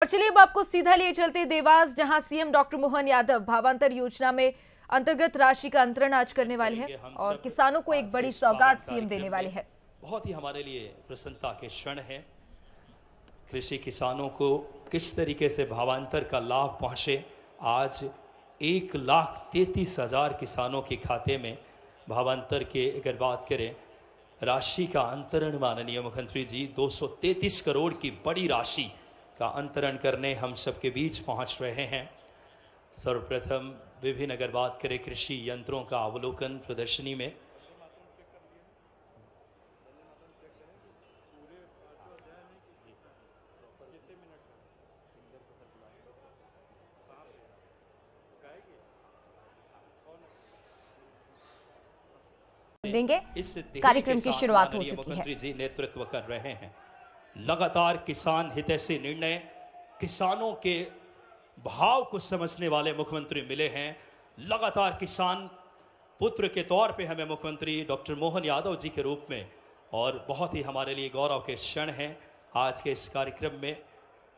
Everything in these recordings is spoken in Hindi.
चलिए अब आपको सीधा लिए चलते देवास, जहां सीएम डॉक्टर मोहन यादव भावांतर योजना में अंतर्गत राशि का अंतरण आज करने वाले हैं और किसानों को एक बड़ी सौगात सीएम देने वाले हैं। बहुत ही हमारे लिए प्रसन्नता के क्षण है। कृषि किसानों को किस तरीके से भावांतर का लाभ पहुंचे। आज 1,33,000 किसानों के खाते में भावांतर के अगर बात करें राशि का अंतरण, माननीय मुख्यमंत्री जी 233 करोड़ की बड़ी राशि का अंतरण करने हम सबके बीच पहुंच रहे हैं। सर्वप्रथम विभिन्न अगर बात करें कृषि यंत्रों का अवलोकन प्रदर्शनी में देंगे। इस कार्यक्रम की शुरुआत हो चुकी है। मुख्यमंत्री जी नेतृत्व कर रहे हैं। लगातार किसान हितैषी निर्णय, किसानों के भाव को समझने वाले मुख्यमंत्री मिले हैं। लगातार किसान पुत्र के तौर पे हमें मुख्यमंत्री डॉक्टर मोहन यादव जी के रूप में, और बहुत ही हमारे लिए गौरव के क्षण हैं आज के इस कार्यक्रम में।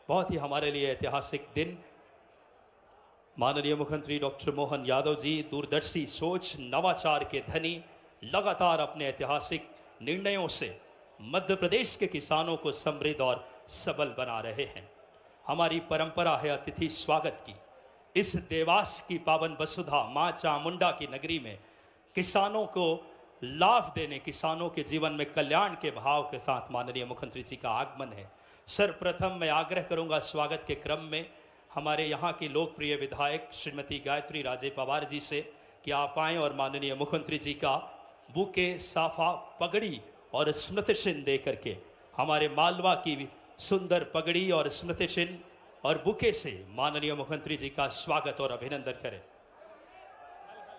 बहुत ही हमारे लिए ऐतिहासिक दिन। माननीय मुख्यमंत्री डॉक्टर मोहन यादव जी दूरदर्शी सोच, नवाचार के धनी, लगातार अपने ऐतिहासिक निर्णयों से मध्य प्रदेश के किसानों को समृद्ध और सबल बना रहे हैं। हमारी परंपरा है अतिथि स्वागत की। इस देवास की पावन वसुधा मां चामुंडा की नगरी में किसानों को लाभ देने, किसानों के जीवन में कल्याण के भाव के साथ माननीय मुख्यमंत्री जी का आगमन है। सर्वप्रथम मैं आग्रह करूंगा स्वागत के क्रम में हमारे यहाँ की लोकप्रिय विधायक श्रीमती गायत्री राजे पवार जी से कि आप आएँ और माननीय मुख्यमंत्री जी का बुके, साफा, पगड़ी और स्मृति चिन्ह दे करके हमारे मालवा की सुंदर पगड़ी और स्मृति चिन्ह और बुके से माननीय मुख्यमंत्री जी का स्वागत और अभिनंदन करें।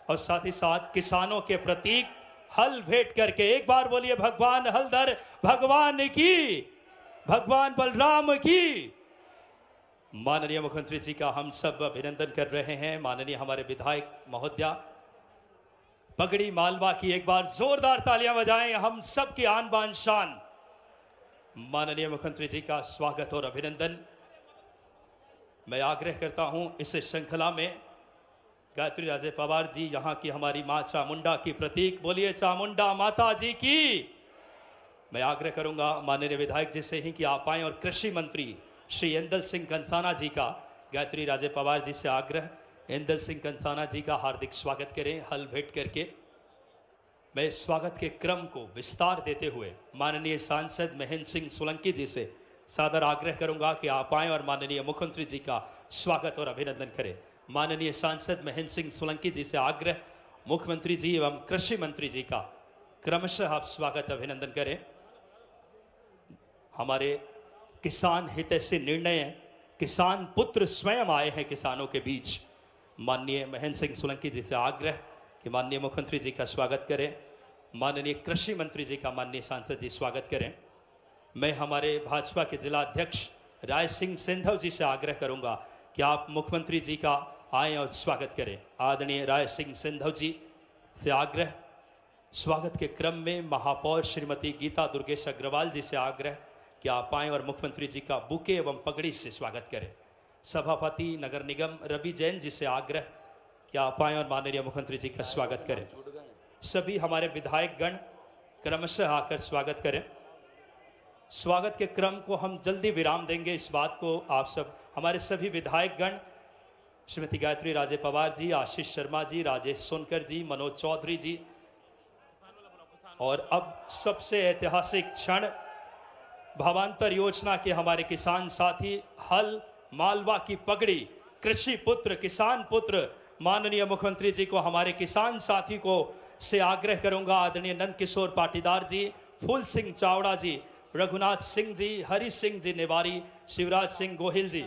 और साथ ही साथ किसानों के प्रतीक हल भेंट करके एक बार बोलिए भगवान हलधर भगवान की, भगवान बलराम की। माननीय मुख्यमंत्री जी का हम सब अभिनंदन कर रहे हैं। माननीय हमारे विधायक महोदया पगड़ी मालवा की एक बार जोरदार तालियां बजाएं, हम सब की आन बान शान। माननीय मुख्यमंत्री जी का स्वागत और अभिनंदन। मैं आग्रह करता हूं इस श्रृंखला में गायत्री राजे पवार जी यहाँ की हमारी मां चामुंडा की प्रतीक, बोलिए चामुंडा माता जी की। मैं आग्रह करूंगा माननीय विधायक जी से ही कि आप आएं और कृषि मंत्री श्री इंदल सिंह कंसाना जी का गायत्री राजे पवार जी से आग्रह, इंदल सिंह कंसाना जी का हार्दिक स्वागत करें हल भेंट करके। मैं स्वागत के क्रम को विस्तार देते हुए माननीय सांसद महेंद्र सिंह सोलंकी जी से सादर आग्रह करूंगा कि आप आएं और माननीय मुख्यमंत्री जी का स्वागत और अभिनंदन करें। माननीय सांसद महेंद्र सिंह सोलंकी जी से आग्रह, मुख्यमंत्री जी एवं कृषि मंत्री जी का क्रमशः आप स्वागत अभिनंदन करें। हमारे किसान हितैषी निर्णय, किसान पुत्र स्वयं आए हैं किसानों के बीच। माननीय महेंद्र सिंह सोलंकी जी से आग्रह कि माननीय मुख्यमंत्री जी का स्वागत करें। माननीय कृषि मंत्री जी का माननीय सांसद जी स्वागत करें। मैं हमारे भाजपा के जिला अध्यक्ष राय सिंह सिंधव जी से आग्रह करूंगा कि आप मुख्यमंत्री जी का आएं और स्वागत करें। आदरणीय राय सिंह सिंधव जी से आग्रह। स्वागत के क्रम में महापौर श्रीमती गीता दुर्गेश अग्रवाल जी से आग्रह कि आप आएं और मुख्यमंत्री जी का बुके एवं पगड़ी से स्वागत करें। सभापति नगर निगम रवि जैन जी से आग्रह कि आप आएं और माननीय मुख्यमंत्री जी का स्वागत करें। सभी हमारे विधायक गण क्रमशः आकर स्वागत करें। स्वागत के क्रम को हम जल्दी विराम देंगे। इस बात को आप सब हमारे सभी विधायक गण श्रीमती गायत्री राजे पवार जी, आशीष शर्मा जी, राजेश सोनकर जी, मनोज चौधरी जी, और अब सबसे ऐतिहासिक क्षण भावांतर योजना के हमारे किसान साथी हल, मालवा की पगड़ी, कृषि पुत्र, किसान पुत्र माननीय मुख्यमंत्री जी को, हमारे किसान साथी को से आग्रह करूंगा आदरणीय नंद किशोर पाटीदार जी, फूल सिंह चावड़ा जी, रघुनाथ सिंह जी, हरि सिंह जी नेवारी, शिवराज सिंह गोहिल जी,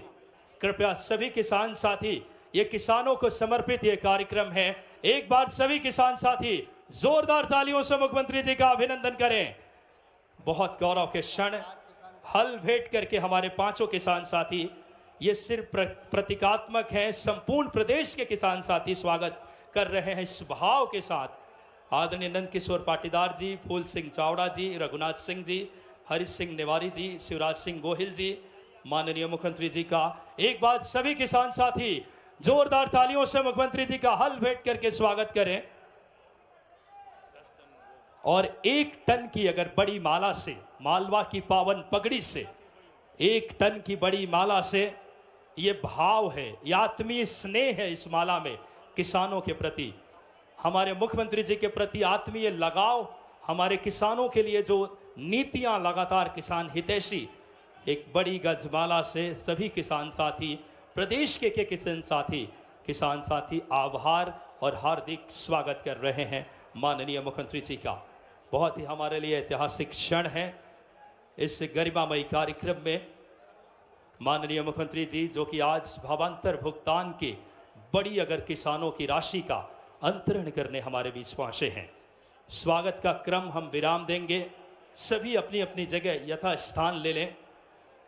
कृपया सभी किसान साथी, ये किसानों को समर्पित ये कार्यक्रम है। एक बार सभी किसान साथी जोरदार तालियों से मुख्यमंत्री जी का अभिनंदन करें। बहुत गौरव के क्षण। हल भेंट करके हमारे पांचों किसान साथी, ये सिर्फ प्रतीकात्मक है, संपूर्ण प्रदेश के किसान साथी स्वागत कर रहे हैं इस भाव के साथ। आदरणीय नंद किशोर पाटीदार जी, फूल सिंह चावड़ा जी, रघुनाथ सिंह जी, हरि सिंह नेवारी जी, शिवराज सिंह गोहिल जी, माननीय मुख्यमंत्री जी का। एक बार सभी किसान साथी जोरदार तालियों से मुख्यमंत्री जी का हल भेंट करके स्वागत करें। और 1 टन की अगर बड़ी माला से, मालवा की पावन पगड़ी से 1 टन की बड़ी माला से, ये भाव है, ये आत्मीय स्नेह है इस माला में किसानों के प्रति, हमारे मुख्यमंत्री जी के प्रति आत्मीय लगाव, हमारे किसानों के लिए जो नीतियां लगातार किसान हितैषी, एक बड़ी गजमाला से सभी किसान साथी, प्रदेश के किसान साथी आभार और हार्दिक स्वागत कर रहे हैं माननीय मुख्यमंत्री जी का। बहुत ही हमारे लिए ऐतिहासिक क्षण है इस गरिमामयी कार्यक्रम में। माननीय मुख्यमंत्री जी जो कि आज भावांतर भुगतान की बड़ी अगर किसानों की राशि का अंतरण करने हमारे बीच पहुंचे हैं। स्वागत का क्रम हम विराम देंगे, सभी अपनी अपनी जगह यथा स्थान ले लें।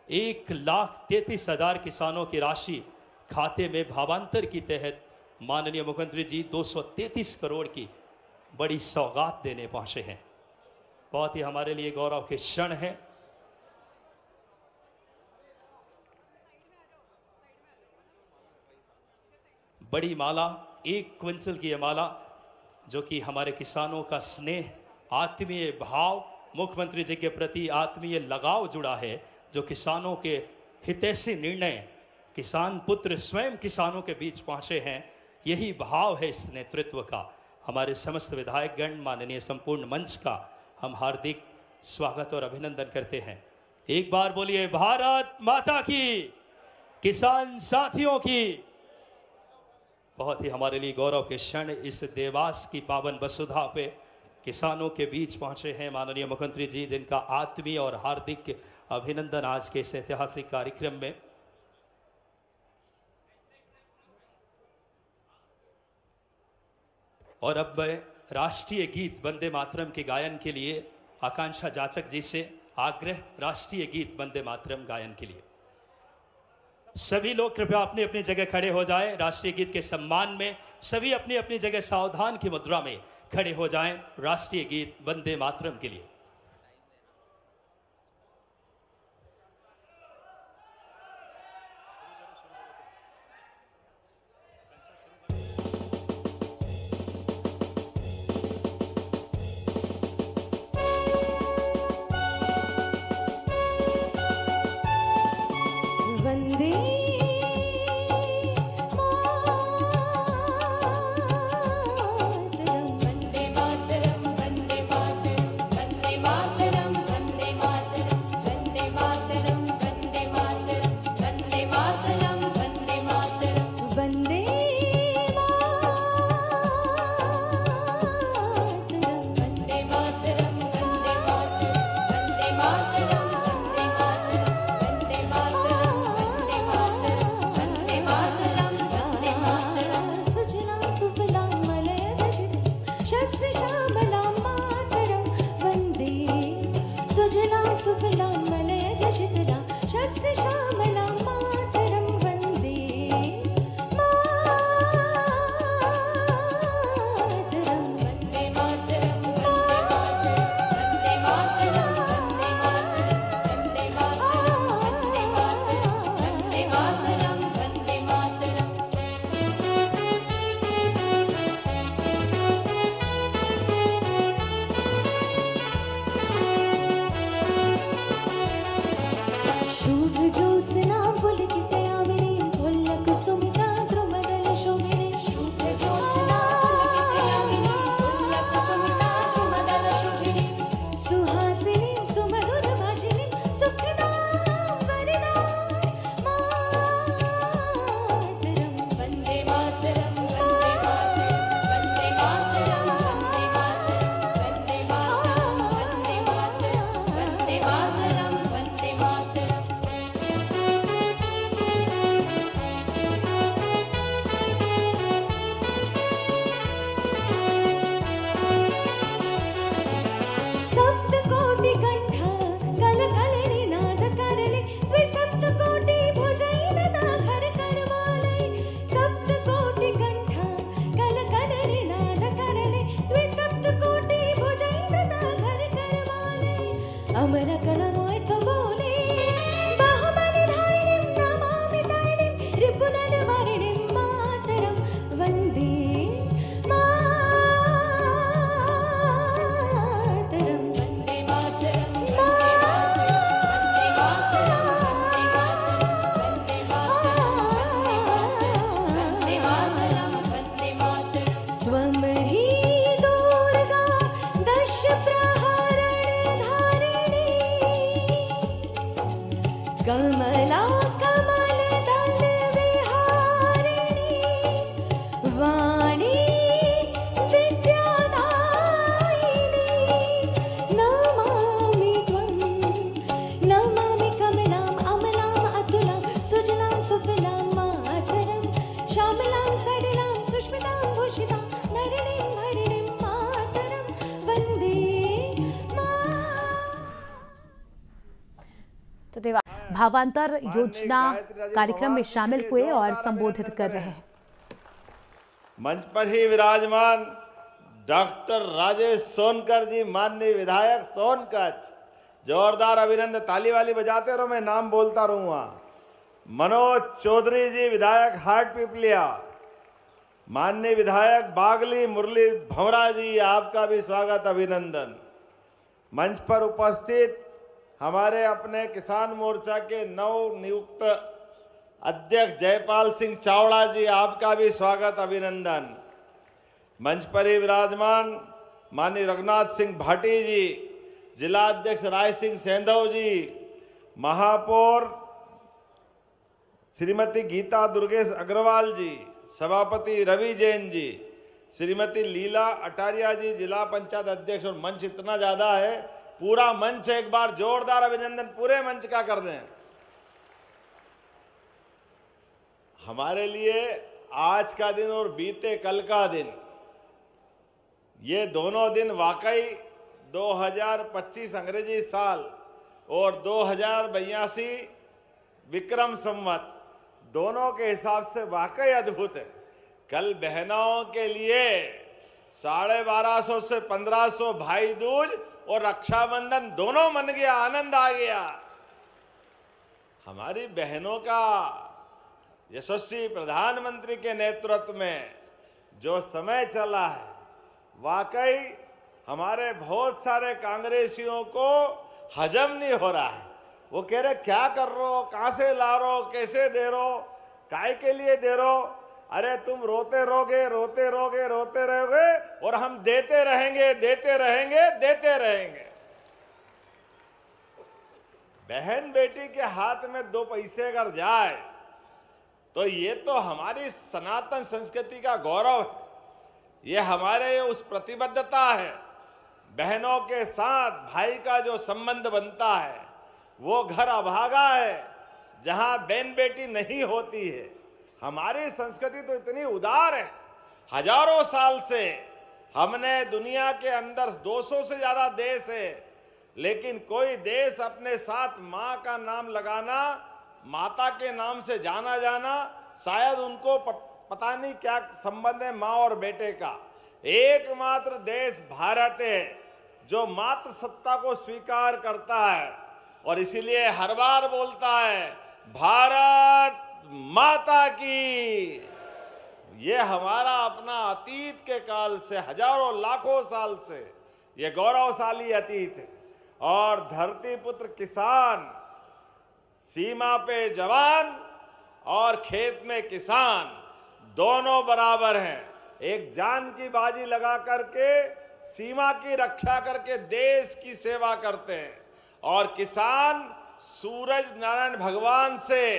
1,33,000 किसानों की राशि खाते में भावांतर की तहत माननीय मुख्यमंत्री जी 233 करोड़ की बड़ी सौगात देने पहुंचे हैं। बहुत ही हमारे लिए गौरव के क्षण है। बड़ी माला, 1 क्विंटल की यह माला जो कि हमारे किसानों का स्नेह, आत्मीय भाव, मुख्यमंत्री जी के प्रति आत्मीय लगाव जुड़ा है, जो किसानों के हितैषी निर्णय, किसान पुत्र स्वयं किसानों के बीच पहुंचे हैं। यही भाव है इस नेतृत्व का। हमारे समस्त विधायकगण, माननीय संपूर्ण मंच का हम हार्दिक स्वागत और अभिनंदन करते हैं। एक बार बोलिए भारत माता की, किसान साथियों की। बहुत ही हमारे लिए गौरव के क्षण इस देवास की पावन वसुधा पे किसानों के बीच पहुंचे हैं माननीय मुख्यमंत्री जी, जिनका आत्मीय और हार्दिक अभिनंदन आज के इस ऐतिहासिक कार्यक्रम में। और अब राष्ट्रीय गीत वंदे मातरम के गायन के लिए आकांक्षा जाचक जी से आग्रह, राष्ट्रीय गीत वंदे मातरम गायन के लिए सभी लोग कृपया अपनी अपनी जगह खड़े हो जाएं। राष्ट्रीय गीत के सम्मान में सभी अपनी अपनी जगह सावधान की मुद्रा में खड़े हो जाएं राष्ट्रीय गीत वंदे मातरम के लिए। वंदे सुफलां मातरं श्यामलां सलिलां सुष्मितां भूषितां धरणीं भरणीं मातरं वन्दे तो देवा भावांतर योजना कार्यक्रम में शामिल हुए और संबोधित कर रहे हैं। मंच पर ही विराजमान डॉक्टर राजेश सोनकर जी, माननीय विधायक सोनकच्छ, जोरदार अभिनंदन, ताली वाली बजाते रहो, मैं नाम बोलता रहूंगा। मनोज चौधरी जी, विधायक हाट पिपलिया, माननीय विधायक बागली मुरली भंवरा जी, आपका भी स्वागत अभिनंदन। मंच पर उपस्थित हमारे अपने किसान मोर्चा के नव नियुक्त अध्यक्ष जयपाल सिंह चावड़ा जी, आपका भी स्वागत अभिनंदन। मंच पर ही विराजमान माननीय रघुनाथ सिंह भाटी जी, जिला अध्यक्ष राय सिंह सेंधव जी, महापौर श्रीमती गीता दुर्गेश अग्रवाल जी, सभापति रवि जैन जी, श्रीमती लीला अटारिया जी, जिला पंचायत अध्यक्ष। और मंच इतना ज्यादा है, पूरा मंच एक बार जोरदार अभिनंदन पूरे मंच का कर दें। हमारे लिए आज का दिन और बीते कल का दिन, ये दोनों दिन वाकई 2025 अंग्रेजी साल और 2082 विक्रम संवत दोनों के हिसाब से वाकई अद्भुत है। कल बहनों के लिए 1250 से 1500 भाई दूज और रक्षाबंधन दोनों मन गया, आनंद आ गया। हमारी बहनों का यशस्वी प्रधानमंत्री के नेतृत्व में जो समय चला है, वाकई हमारे बहुत सारे कांग्रेसियों को हजम नहीं हो रहा है। वो कह रहे क्या कर रहे हो, कहां से ला रहे हो, कैसे दे रहे हो, काय के लिए दे रहे हो। अरे तुम रोते रहोगे, रोते रहोगे, रोते रहोगे और हम देते रहेंगे, देते रहेंगे, देते रहेंगे। बहन बेटी के हाथ में 2 पैसे अगर जाए तो ये तो हमारी सनातन संस्कृति का गौरव है, ये हमारे उस प्रतिबद्धता है। बहनों के साथ भाई का जो संबंध बनता है वो घर अभागा है जहां बहन बेटी नहीं होती है। हमारी संस्कृति तो इतनी उदार है, हजारों साल से हमने दुनिया के अंदर 200 से ज्यादा देश है, लेकिन कोई देश अपने साथ माँ का नाम लगाना, माता के नाम से जाना जाना, शायद उनको पता नहीं क्या संबंध है माँ और बेटे का। एकमात्र देश भारत है जो मातृ सत्ता को स्वीकार करता है और इसीलिए हर बार बोलता है भारत माता की। ये हमारा अपना अतीत के काल से, हजारों लाखों साल से ये गौरवशाली अतीत है। और धरती पुत्र किसान, सीमा पे जवान और खेत में किसान दोनों बराबर हैं। एक जान की बाजी लगा करके सीमा की रक्षा करके देश की सेवा करते हैं और किसान सूरज नारायण भगवान से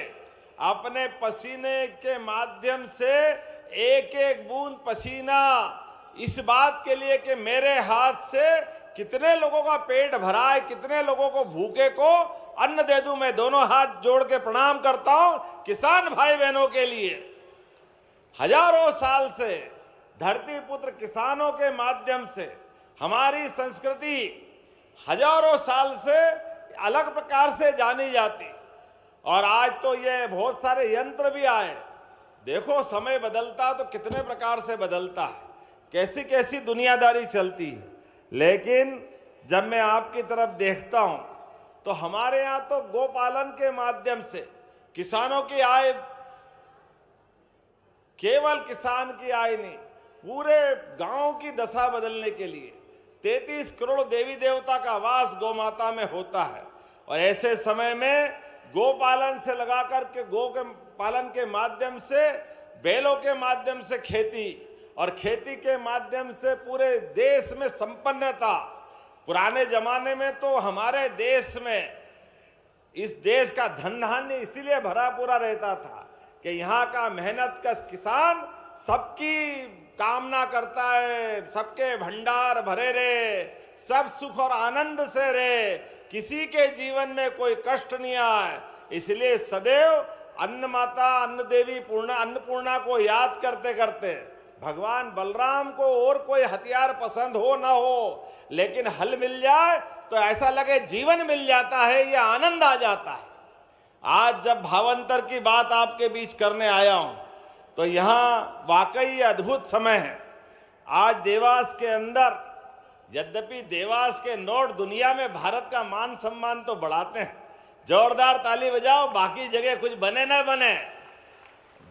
अपने पसीने के माध्यम से एक एक बूंद पसीना इस बात के लिए कि मेरे हाथ से कितने लोगों का पेट भरा है, कितने लोगों को भूखे को अन्न दे दूं। मैं दोनों हाथ जोड़ के प्रणाम करता हूं किसान भाई बहनों के लिए। हजारों साल से धरती पुत्र किसानों के माध्यम से हमारी संस्कृति हजारों साल से अलग प्रकार से जानी जाती और आज तो ये बहुत सारे यंत्र भी आए। देखो समय बदलता तो कितने प्रकार से बदलता है, कैसी कैसी दुनियादारी चलती है। लेकिन जब मैं आपकी तरफ देखता हूं तो हमारे यहां तो गोपालन के माध्यम से किसानों की आय, केवल किसान की आय नहीं, पूरे गांव की दशा बदलने के लिए 33 करोड़ देवी देवता का वास गौमाता में होता है। और ऐसे समय में गोपालन से लगा करके गो के पालन के माध्यम से, बैलों के माध्यम से खेती और खेती के माध्यम से पूरे देश में संपन्नता। पुराने जमाने में तो हमारे देश में इस देश का धन धान्य इसीलिए भरा पूरा रहता था कि यहाँ का मेहनत कश किसान सबकी कामना करता है, सबके भंडार भरे रहे, सब सुख और आनंद से रहे, किसी के जीवन में कोई कष्ट नहीं आए। इसलिए सदैव अन्न माता अन्न देवी अन्नपूर्णा को याद करते करते भगवान बलराम को और कोई हथियार पसंद हो ना हो, लेकिन हल मिल जाए तो ऐसा लगे जीवन मिल जाता है, ये आनंद आ जाता है। आज जब भावांतर की बात आपके बीच करने आया हूं तो यहां वाकई अद्भुत समय है। आज देवास के अंदर, यद्यपि देवास के नोट दुनिया में भारत का मान सम्मान तो बढ़ाते हैं, जोरदार ताली बजाओ, बाकी जगह कुछ बने न बने,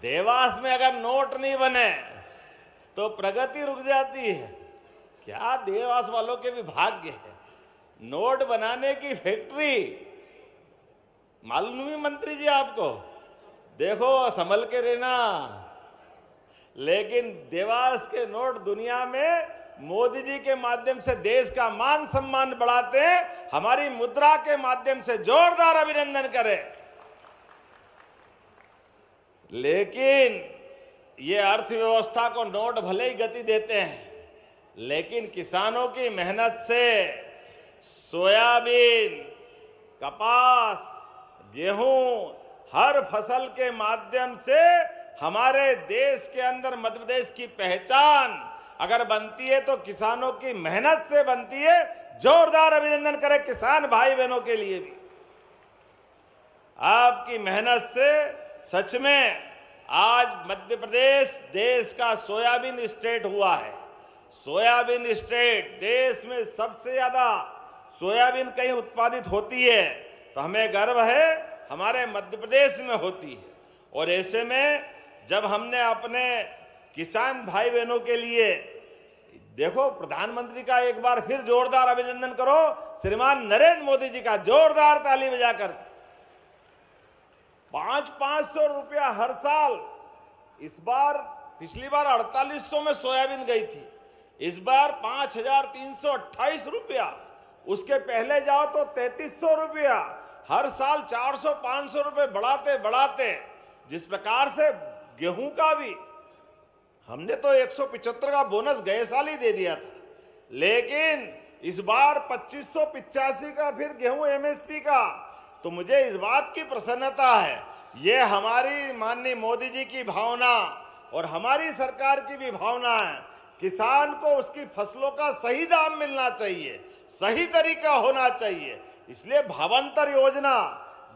देवास में अगर नोट नहीं बने तो प्रगति रुक जाती है। क्या देवास वालों के भी भाग्य है, नोट बनाने की फैक्ट्री। मालूम नहीं मंत्री जी आपको, देखो संभल के रहना। लेकिन देवास के नोट दुनिया में मोदी जी के माध्यम से देश का मान सम्मान बढ़ाते हैं। हमारी मुद्रा के माध्यम से जोरदार अभिनंदन करें। लेकिन ये अर्थव्यवस्था को नोट भले ही गति देते हैं, लेकिन किसानों की मेहनत से सोयाबीन, कपास, गेहूं, हर फसल के माध्यम से हमारे देश के अंदर मध्य प्रदेश की पहचान अगर बनती है तो किसानों की मेहनत से बनती है। जोरदार अभिनंदन करें किसान भाई बहनों के लिए भी। आपकी मेहनत से सच में आज मध्य प्रदेश देश का सोयाबीन स्टेट हुआ है। सोयाबीन स्टेट, देश में सबसे ज्यादा सोयाबीन कहीं उत्पादित होती है तो हमें गर्व है हमारे मध्य प्रदेश में होती है। और ऐसे में जब हमने अपने किसान भाई बहनों के लिए, देखो प्रधानमंत्री का एक बार फिर जोरदार अभिनंदन करो, श्रीमान नरेंद्र मोदी जी का जोरदार ताली बजाकर। 500 रुपया हर साल, इस बार, पिछली बार 4800 में सोयाबीन गई थी, इस बार 5328 रुपया, उसके पहले जाओ तो 3300 रुपया, हर साल 400-500 रुपए बढ़ाते बढ़ाते, जिस प्रकार से गेहूं का भी हमने तो 175 का बोनस गए साल ही दे दिया था, लेकिन इस बार 2585 का फिर गेहूं एमएसपी का, तो मुझे इस बात की प्रसन्नता है, ये हमारी माननीय मोदी जी की भावना और हमारी सरकार की भी भावना है। किसान को उसकी फसलों का सही दाम मिलना चाहिए, सही तरीका होना चाहिए। इसलिए भावांतर योजना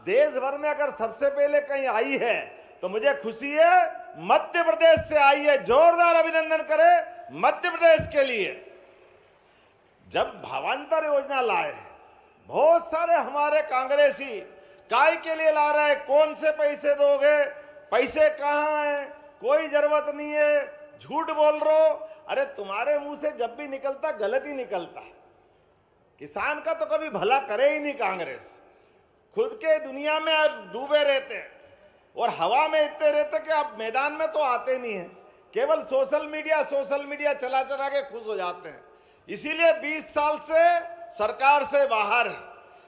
देश भर में अगर सबसे पहले कहीं आई है तो मुझे खुशी है मध्य प्रदेश से आई है। जोरदार अभिनंदन करें मध्य प्रदेश के लिए। जब भावांतर योजना लाए, बहुत सारे हमारे कांग्रेसी काय के लिए ला रहे हैं, कौन से पैसे दोगे, पैसे कहां हैं, कोई जरूरत नहीं है, झूठ बोल रहे हो। अरे तुम्हारे मुंह से जब भी निकलता गलत ही निकलता है। किसान का तो कभी भला करे ही नहीं कांग्रेस, खुद के दुनिया में डूबे रहते हैं और हवा में इतने रहते कि आप मैदान में तो आते नहीं हैं, केवल सोशल मीडिया चला चला के खुश हो जाते हैं। इसीलिए 20 साल से सरकार से बाहर है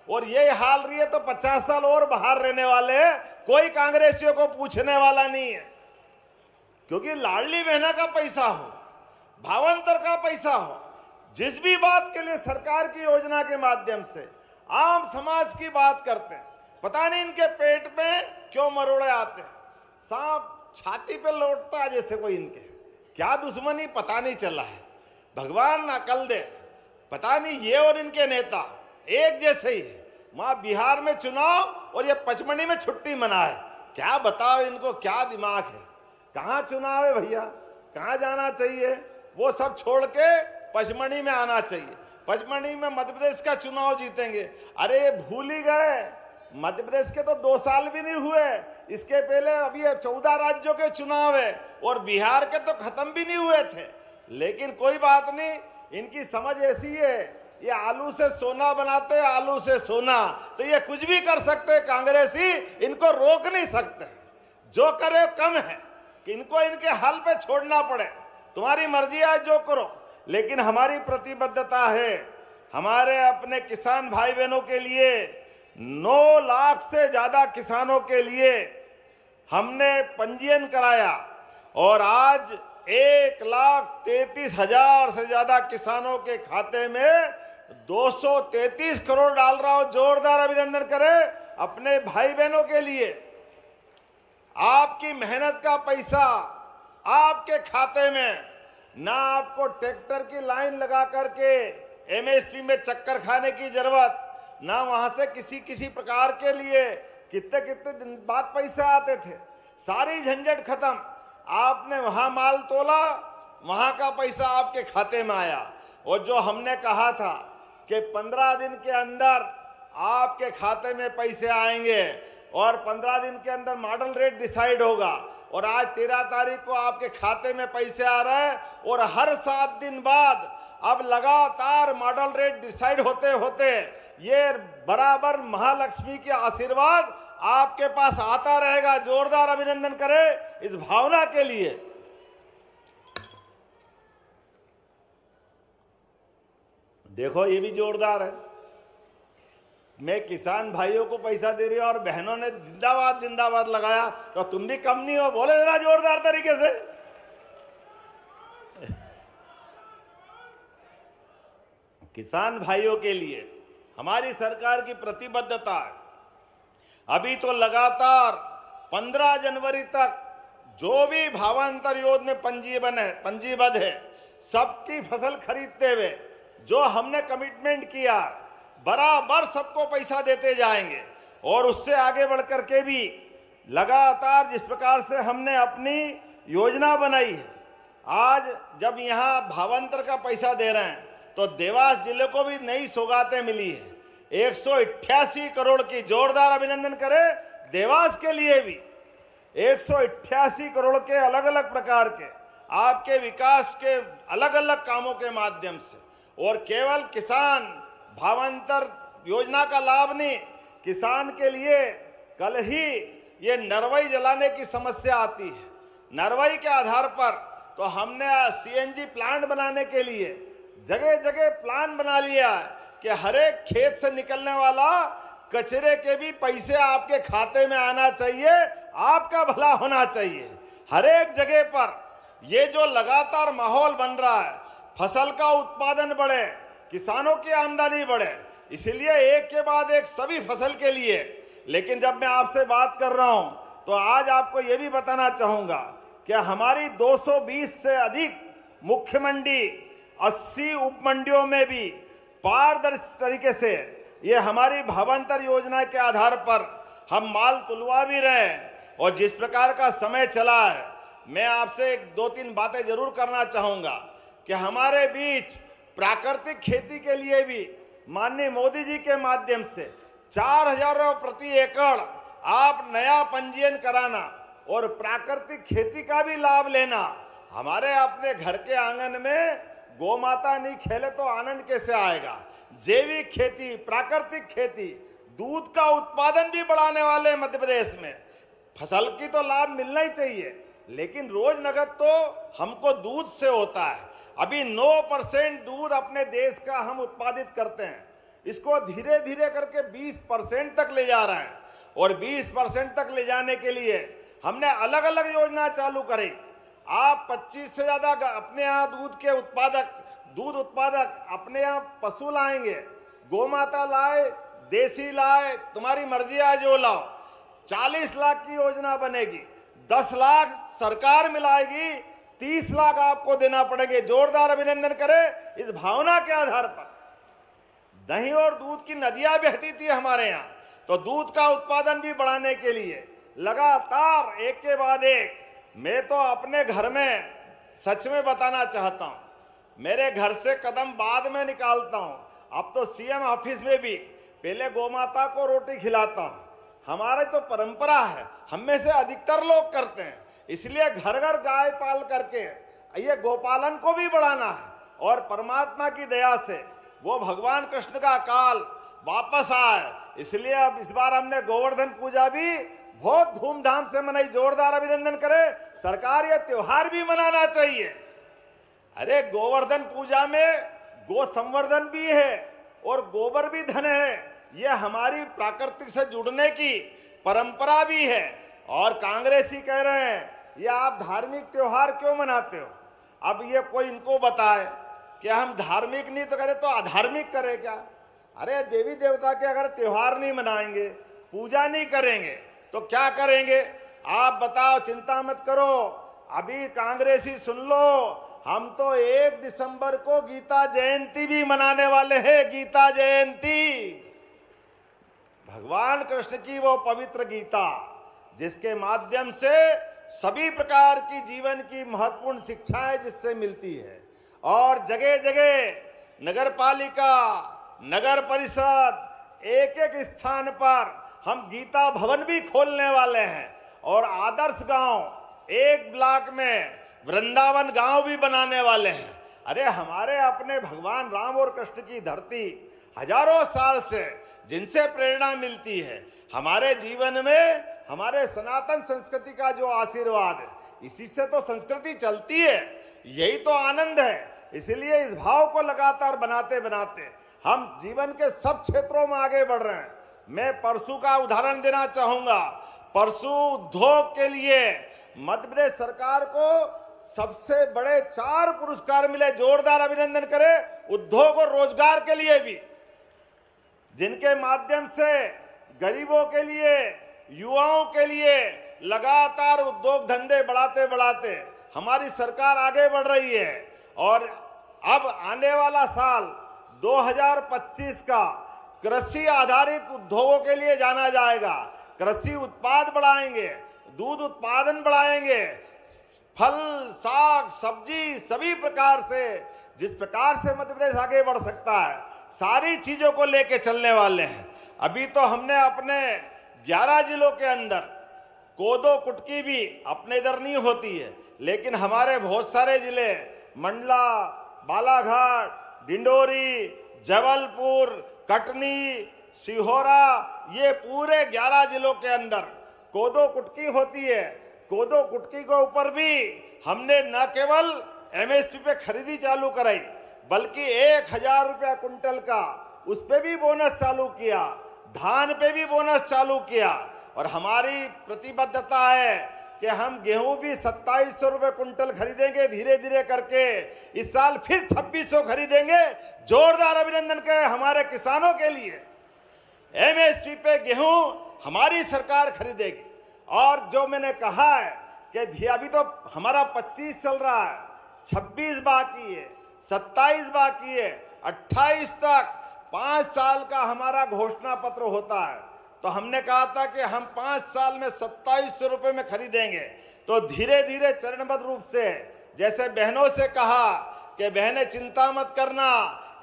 और ये हाल रही है तो 50 साल और बाहर रहने वाले हैं। कोई कांग्रेसियों को पूछने वाला नहीं है, क्योंकि लाडली बहना का पैसा हो, भावांतर का पैसा हो, जिस भी बात के लिए सरकार की योजना के माध्यम से आम समाज की बात करते हैं, पता नहीं इनके पेट में क्यों मरोड़े आते हैं, सांप छाती पे लौटता है जैसे कोई, इनके क्या दुश्मनी पता नहीं चला है। भगवान अकल दे, पता नहीं ये और इनके नेता एक जैसे ही है। वहां बिहार में चुनाव और ये पचमढ़ी में छुट्टी मनाए, क्या बताओ इनको क्या दिमाग है। कहाँ चुनाव है भैया, कहाँ जाना चाहिए, वो सब छोड़ के पचमढ़ी में आना चाहिए। पचमढ़ी में मध्य प्रदेश का चुनाव जीतेंगे। अरे ये भूल ही गए, मध्य प्रदेश के तो 2 साल भी नहीं हुए, इसके पहले अभी 14 राज्यों के चुनाव है और बिहार के तो खत्म भी नहीं हुए थे। लेकिन कोई बात नहीं, इनकी समझ ऐसी है, ये आलू से सोना बनाते हैं, आलू से सोना, तो ये कुछ भी कर सकते हैं कांग्रेसी, इनको रोक नहीं सकते। जो करे कम है कि इनको इनके हाल पे छोड़ना पड़े, तुम्हारी मर्जी है जो करो। लेकिन हमारी प्रतिबद्धता है हमारे अपने किसान भाई बहनों के लिए, 9 लाख से ज्यादा किसानों के लिए हमने पंजीयन कराया और आज 1,33,000 से ज्यादा किसानों के खाते में 233 करोड़ डाल रहा हूं। जोरदार अभिनंदन करें अपने भाई बहनों के लिए। आपकी मेहनत का पैसा आपके खाते में, ना आपको ट्रैक्टर की लाइन लगा करके एमएसपी में चक्कर खाने की जरूरत, ना वहां से किसी प्रकार के लिए कितने कितने दिन बाद पैसे आते थे, सारी झंझट खत्म। आपने वहां माल तोला, वहां का पैसा आपके खाते में आया। और जो हमने कहा था कि 15 दिन के अंदर आपके खाते में पैसे आएंगे और 15 दिन के अंदर मॉडल रेट डिसाइड होगा, और आज 13 तारीख को आपके खाते में पैसे आ रहे हैं, और हर 7 दिन बाद अब लगातार मॉडल रेट डिसाइड होते होते ये बराबर महालक्ष्मी के आशीर्वाद आपके पास आता रहेगा। जोरदार अभिनंदन करें इस भावना के लिए। देखो ये भी जोरदार है। मैं किसान भाइयों को पैसा दे रही हूं और बहनों ने जिंदाबाद जिंदाबाद लगाया, तो तुम भी कम नहीं हो, बोले जरा जोरदार तरीके से। किसान भाइयों के लिए हमारी सरकार की प्रतिबद्धता है। अभी तो लगातार 15 जनवरी तक जो भी भावांतर योजना में पंजीबद्ध है, सबकी फसल खरीदते हुए जो हमने कमिटमेंट किया, बराबर सबको पैसा देते जाएंगे। और उससे आगे बढ़ करके भी लगातार जिस प्रकार से हमने अपनी योजना बनाई है, आज जब यहाँ भावांतर का पैसा दे रहे हैं तो देवास जिले को भी नई सौगातें मिली है। 188 करोड़ की, जोरदार अभिनंदन करें देवास के लिए भी। 188 करोड़ के अलग अलग प्रकार के आपके विकास के अलग अलग कामों के माध्यम से, और केवल किसान भावांतर योजना का लाभ नहीं, किसान के लिए कल ही ये नरवई जलाने की समस्या आती है। नरवई के आधार पर तो हमने सीएनजी प्लांट बनाने के लिए जगह जगह प्लान बना लिया है कि हर एक खेत से निकलने वाला कचरे के भी पैसे आपके खाते में आना चाहिए, आपका भला होना चाहिए। हर एक जगह पर ये जो लगातार माहौल बन रहा है, फसल का उत्पादन बढ़े, किसानों की आमदनी बढ़े, इसलिए एक के बाद एक सभी फसल के लिए। लेकिन जब मैं आपसे बात कर रहा हूं तो आज आपको यह भी बताना चाहूंगा कि हमारी 220 से अधिक मुख्य मंडी, 80 उप मंडियों में भी पारदर्शी तरीके से ये हमारी भावांतर योजना के आधार पर हम माल तुलवा भी रहे हैं। और जिस प्रकार का समय चला है, मैं आपसे एक 2-3 बातें जरूर करना चाहूंगा कि हमारे बीच प्राकृतिक खेती के लिए भी माननीय मोदी जी के माध्यम से 4000 रुपये प्रति एकड़ आप नया पंजीयन कराना और प्राकृतिक खेती का भी लाभ लेना। हमारे अपने घर के आंगन में गौ माता नहीं खेले तो आनंद कैसे आएगा। जैविक खेती, प्राकृतिक खेती, दूध का उत्पादन भी बढ़ाने वाले मध्य प्रदेश में। फसल की तो लाभ मिलना ही चाहिए, लेकिन रोज नगद तो हमको दूध से होता है। अभी 9% दूध अपने देश का हम उत्पादित करते हैं, इसको धीरे धीरे करके 20% तक ले जा रहे हैं। और 20% तक ले जाने के लिए हमने अलग अलग योजना चालू करी। आप 25 से ज्यादा अपने यहाँ दूध उत्पादक अपने यहाँ पशु लाएंगे, गौ माता लाए, देसी लाए, तुम्हारी मर्जी है जो लाओ। 40 लाख की योजना बनेगी, 10 लाख सरकार मिलाएगी, 30 लाख आपको देना पड़ेंगे। जोरदार अभिनंदन करें इस भावना के आधार पर। दही और दूध की नदियां बहती थी हमारे यहाँ, तो दूध का उत्पादन भी बढ़ाने के लिए लगातार एक के बाद एक, मैं तो अपने घर में सच में बताना चाहता हूं, मेरे घर से कदम बाद में निकालता हूं। अब तो सीएम ऑफिस में भी पहले गौ माता को रोटी खिलाता हूं। हमारे तो परंपरा है, हम में से अधिकतर लोग करते हैं, इसलिए घर घर गाय पाल करके ये गोपालन को भी बढ़ाना है। और परमात्मा की दया से वो भगवान कृष्ण का काल वापस आए, इसलिए अब इस बार हमने गोवर्धन पूजा भी बहुत धूमधाम से मनाई। जोरदार अभिनंदन करें, सरकार ये त्योहार भी मनाना चाहिए। अरे गोवर्धन पूजा में गो संवर्धन भी है और गोबर भी धन है, ये हमारी प्राकृतिक से जुड़ने की परंपरा भी है। और कांग्रेसी कह रहे हैं ये आप धार्मिक त्योहार क्यों मनाते हो। अब ये कोई इनको बताए कि हम धार्मिक नहीं तो करें तो अधार्मिक करें क्या। अरे देवी देवता के अगर त्योहार नहीं मनाएंगे, पूजा नहीं करेंगे तो क्या करेंगे। आप बताओ, चिंता मत करो, अभी कांग्रेसी सुन लो, हम तो 1 दिसंबर को गीता जयंती भी मनाने वाले हैं। गीता जयंती, भगवान कृष्ण की वो पवित्र गीता जिसके माध्यम से सभी प्रकार की जीवन की महत्वपूर्ण शिक्षाएं जिससे मिलती है। और जगह जगह नगर पालिका, नगर परिषद, एक एक स्थान पर हम गीता भवन भी खोलने वाले हैं और आदर्श गांव, एक ब्लॉक में वृंदावन गांव भी बनाने वाले हैं। अरे हमारे अपने भगवान राम और कृष्ण की धरती हजारों साल से जिनसे प्रेरणा मिलती है, हमारे जीवन में हमारे सनातन संस्कृति का जो आशीर्वाद है, इसी से तो संस्कृति चलती है, यही तो आनंद है। इसलिए इस भाव को लगातार बनाते बनाते हम जीवन के सब क्षेत्रों में आगे बढ़ रहे हैं। मैं परसों का उदाहरण देना चाहूंगा। परसों उद्योग के लिए मध्य प्रदेश सरकार को सबसे बड़े 4 पुरस्कार मिले। जोरदार अभिनंदन करें उद्योग और रोजगार के लिए भी, जिनके माध्यम से गरीबों के लिए, युवाओं के लिए लगातार उद्योग धंधे बढ़ाते बढ़ाते हमारी सरकार आगे बढ़ रही है। और अब आने वाला साल 2025 का कृषि आधारित उद्योगों के लिए जाना जाएगा। कृषि उत्पाद बढ़ाएंगे, दूध उत्पादन बढ़ाएंगे, फल, साग, सब्जी, सभी प्रकार से जिस प्रकार से मध्य प्रदेश आगे बढ़ सकता है, सारी चीजों को लेके चलने वाले हैं। अभी तो हमने अपने 11 जिलों के अंदर कोदो कुटकी भी अपने इधर नहीं होती है, लेकिन हमारे बहुत सारे जिले मंडला, बालाघाट, डिंडोरी, जबलपुर, कटनी, सिहोरा, ये पूरे 11 जिलों के अंदर कोदो कुटकी होती है। कोदो कुटकी के ऊपर भी हमने न केवल एमएसपी पे खरीदी चालू कराई, बल्कि 1000 रुपया कुंटल का उस पे भी बोनस चालू किया, धान पे भी बोनस चालू किया। और हमारी प्रतिबद्धता है कि हम गेहूं भी 2700 रुपये कुंटल खरीदेंगे धीरे धीरे करके। इस साल फिर 2600 खरीदेंगे। जोरदार अभिनंदन के हमारे किसानों के लिए। एमएसपी पे गेहूं हमारी सरकार खरीदेगी। और जो मैंने कहा है कि अभी तो हमारा 25 चल रहा है, 26 बाकी है, 27 बाकी है, 28 तक 5 साल का हमारा घोषणा पत्र होता है। तो हमने कहा था कि हम 5 साल में 2700 रुपये में खरीदेंगे। तो धीरे धीरे चरणबद्ध रूप से, जैसे बहनों से कहा कि बहनें चिंता मत करना,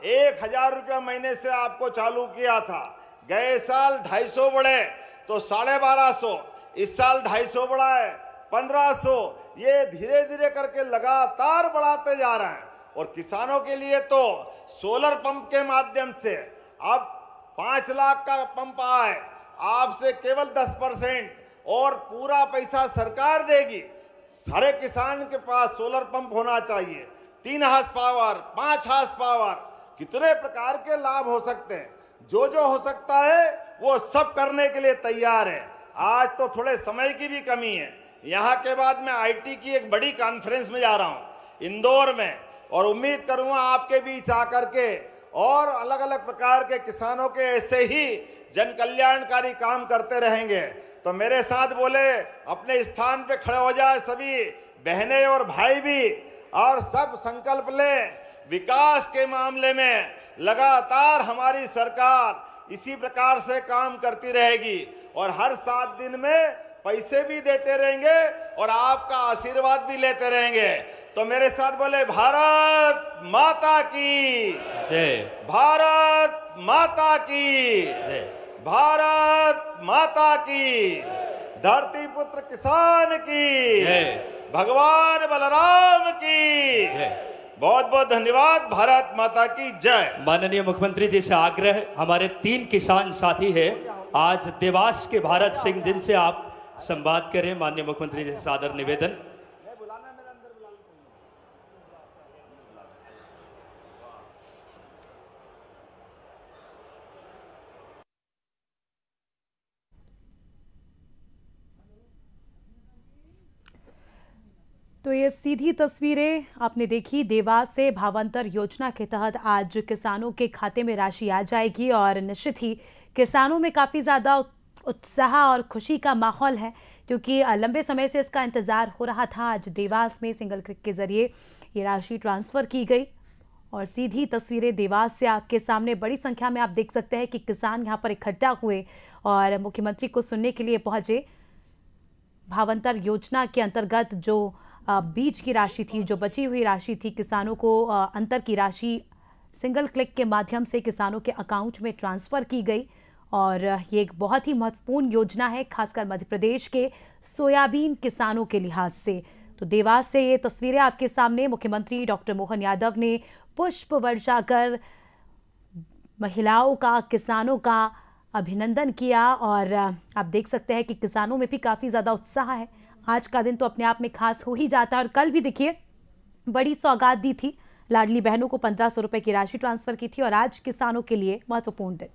1000 रुपया महीने से आपको चालू किया था, गए साल 250 बढ़े तो 1250, इस साल 250 बढ़ा है 1500, ये धीरे धीरे करके लगातार बढ़ाते जा रहे हैं। और किसानों के लिए तो सोलर पंप के माध्यम से अब 5 लाख का पंप आए, आपसे केवल 10% और पूरा पैसा सरकार देगी। सारे किसान के पास सोलर पंप होना चाहिए। 3 हार्स पावर, 5 हार्स पावर, कितने प्रकार के लाभ हो सकते हैं। जो जो हो सकता है वो सब करने के लिए तैयार है। आज तो थोड़े समय की भी कमी है। यहाँ के बाद मैं आईटी की एक बड़ी कॉन्फ्रेंस में जा रहा हूँ इंदौर में, और उम्मीद करूंगा आपके बीच आकर के और अलग अलग प्रकार के किसानों के ऐसे ही जन कल्याणकारी काम करते रहेंगे। तो मेरे साथ बोले अपने स्थान पे खड़े हो जाए सभी बहनें और भाई भी, और सब संकल्प ले। विकास के मामले में लगातार हमारी सरकार इसी प्रकार से काम करती रहेगी और हर 7 दिन में पैसे भी देते रहेंगे और आपका आशीर्वाद भी लेते रहेंगे। तो मेरे साथ बोले भारत माता की जय, भारत माता की जय, भारत माता की, धरती पुत्र किसान की जय, भगवान बलराम की जय। बहुत बहुत धन्यवाद। भारत माता की जय। माननीय मुख्यमंत्री जी से आग्रह, हमारे 3 किसान साथी हैं आज देवास के भारत सिंह, जिनसे आप संवाद करें। माननीय मुख्यमंत्री जी से सादर निवेदन। तो ये सीधी तस्वीरें आपने देखी। देवास से भावांतर योजना के तहत आज किसानों के खाते में राशि आ जाएगी और निश्चित ही किसानों में काफ़ी ज़्यादा उत्साह और खुशी का माहौल है, क्योंकि लंबे समय से इसका इंतज़ार हो रहा था। आज देवास में सिंगल क्लिक के ज़रिए ये राशि ट्रांसफ़र की गई और सीधी तस्वीरें देवास से आपके सामने। बड़ी संख्या में आप देख सकते हैं कि किसान यहाँ पर इकट्ठा हुए और मुख्यमंत्री को सुनने के लिए पहुंचे। भावांतर योजना के अंतर्गत जो बीज की राशि थी, जो बची हुई राशि थी, किसानों को अंतर की राशि सिंगल क्लिक के माध्यम से किसानों के अकाउंट में ट्रांसफ़र की गई और ये एक बहुत ही महत्वपूर्ण योजना है, खासकर मध्य प्रदेश के सोयाबीन किसानों के लिहाज से। तो देवास से ये तस्वीरें आपके सामने। मुख्यमंत्री डॉक्टर मोहन यादव ने पुष्प वर्षा कर महिलाओं का, किसानों का अभिनंदन किया और आप देख सकते हैं कि किसानों में भी काफ़ी ज़्यादा उत्साह है। आज का दिन तो अपने आप में खास हो ही जाता है और कल भी देखिए बड़ी सौगात दी थी, लाडली बहनों को 1500 रुपए की राशि ट्रांसफ़र की थी और आज किसानों के लिए महत्वपूर्ण दिन।